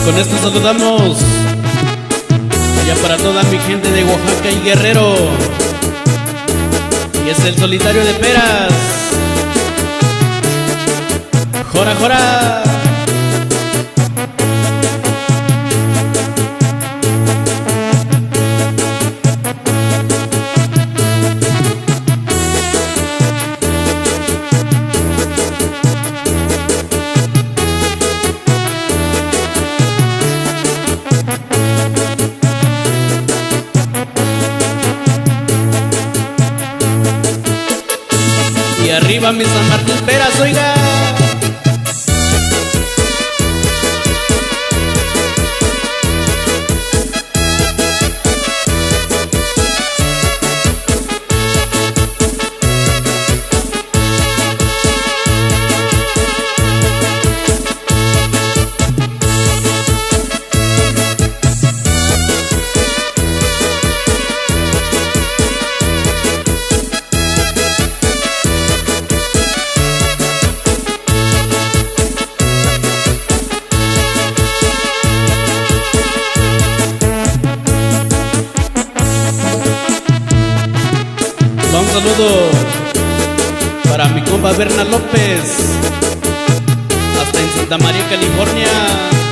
con esto saludamos allá para toda mi gente de Oaxaca y Guerrero. Y es el solitario de Peras. Jora, jora. Y arriba mi San Martín Peras, oiga. Un saludo para mi compa Berna López, hasta en Santa María, California.